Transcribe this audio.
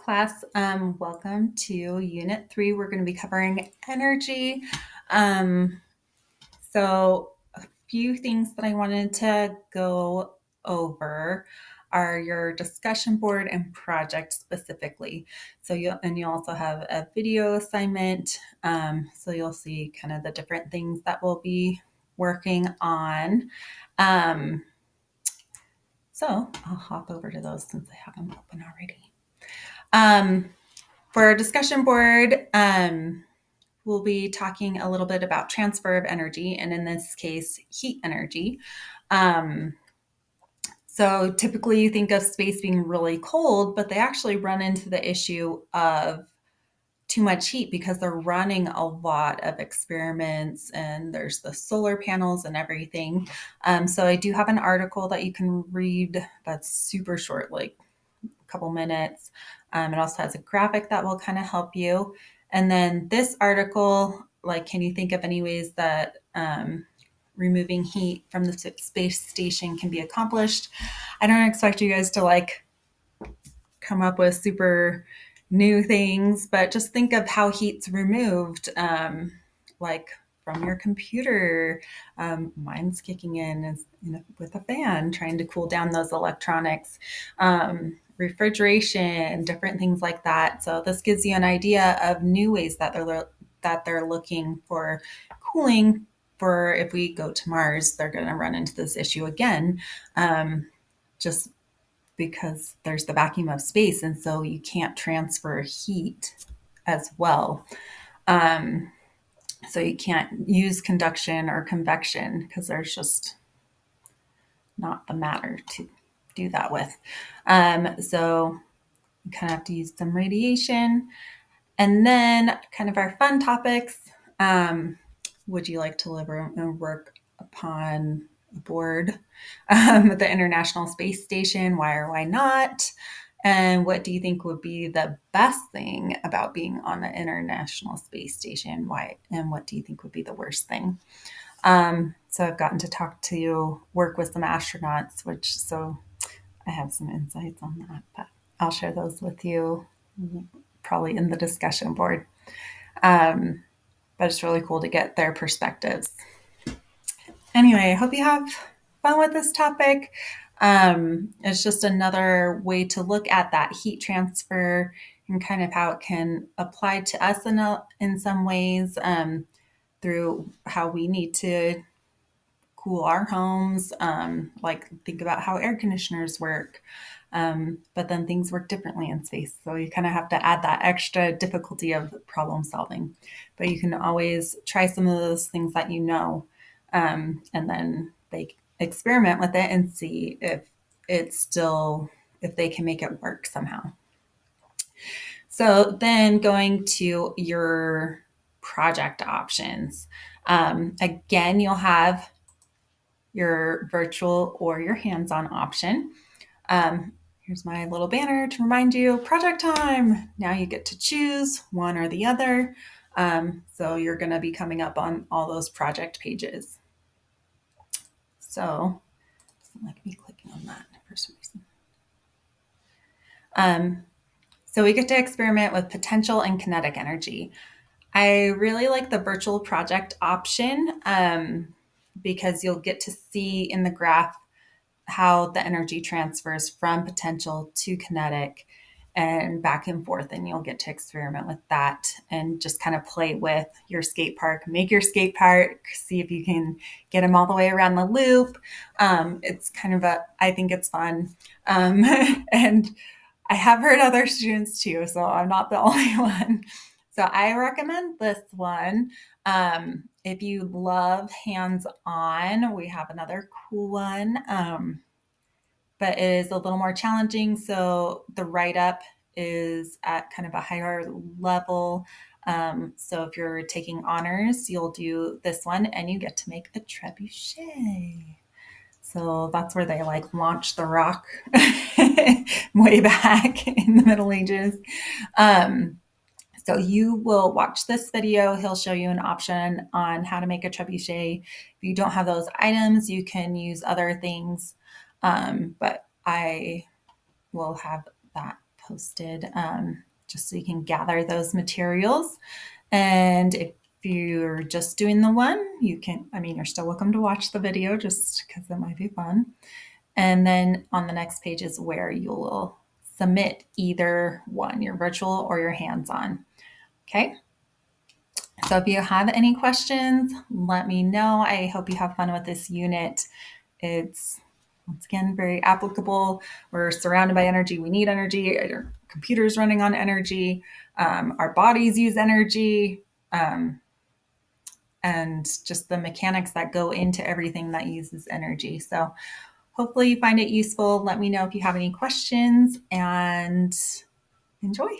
class. Welcome to Unit 3. We're going to be covering energy. So a few things that I wanted to go over are your discussion board and project specifically. So you'll also have a video assignment. So you'll see kind of the different things that we'll be working on. So I'll hop over to those since I have them open already. For our discussion board, we'll be talking a little bit about transfer of energy, and in this case, heat energy. So typically you think of space being really cold, but they actually run into the issue of too much heat because they're running a lot of experiments and there's the solar panels and everything. So I do have an article that you can read that's super short, like a couple minutes. It also has a graphic that will kind of help you. And then this article, like, can you think of any ways that removing heat from the space station can be accomplished? I don't expect you guys to like come up with super new things, but just think of how heat's removed, like from your computer. Mine's kicking in with a fan, trying to cool down those electronics, refrigeration, different things like that. So this gives you an idea of new ways that they're looking for cooling. For if we go to Mars, they're going to run into this issue again, just because there's the vacuum of space, and so you can't transfer heat as well. So you can't use conduction or convection because there's just not the matter to do that with. So you kind of have to use some radiation. And then kind of our fun topics. Would you like to live and work upon aboard the International Space Station? Why or why not? And what do you think would be the best thing about being on the International Space Station? Why? And what do you think would be the worst thing? So I've gotten to work with some astronauts, so I have some insights on that, but I'll share those with you probably in the discussion board. But it's really cool to get their perspectives. Anyway, I hope you have fun with this topic. It's just another way to look at that heat transfer and kind of how it can apply to us in some ways, through how we need to cool our homes. Like think about how air conditioners work. But then things work differently in space. So you kind of have to add that extra difficulty of problem solving. But you can always try some of those things that you know, and then they experiment with it and see if they can make it work somehow. So then going to your project options. Again, you'll have your virtual or your hands-on option. Here's my little banner to remind you, project time. Now you get to choose one or the other. So you're going to be coming up on all those project pages. So it doesn't like me clicking on that for some reason. So we get to experiment with potential and kinetic energy. I really like the virtual project option, because you'll get to see in the graph how the energy transfers from potential to kinetic and back and forth, and you'll get to experiment with that and just kind of play with your skate park, make your skate park, see if you can get them all the way around the loop. It's kind of I think it's fun. And I have heard other students too, so I'm not the only one. So I recommend this one. If you love hands-on, we have another cool one, but it is a little more challenging. So the write-up is at kind of a higher level. So if you're taking honors, you'll do this one and you get to make a trebuchet. So that's where they like launch the rock way back in the Middle Ages. So you will watch this video. He'll show you an option on how to make a trebuchet. If you don't have those items, you can use other things. But I will have that posted, just so you can gather those materials. And if you're just doing the one, you can, you're still welcome to watch the video just because it might be fun. And then on the next page is where you will submit either one, your virtual or your hands-on. Okay. So if you have any questions, let me know. I hope you have fun with this unit. It's, once again, very applicable. We're surrounded by energy. We need energy. Our computer's running on energy. Our bodies use energy. And just the mechanics that go into everything that uses energy. So hopefully you find it useful. Let me know if you have any questions, and enjoy.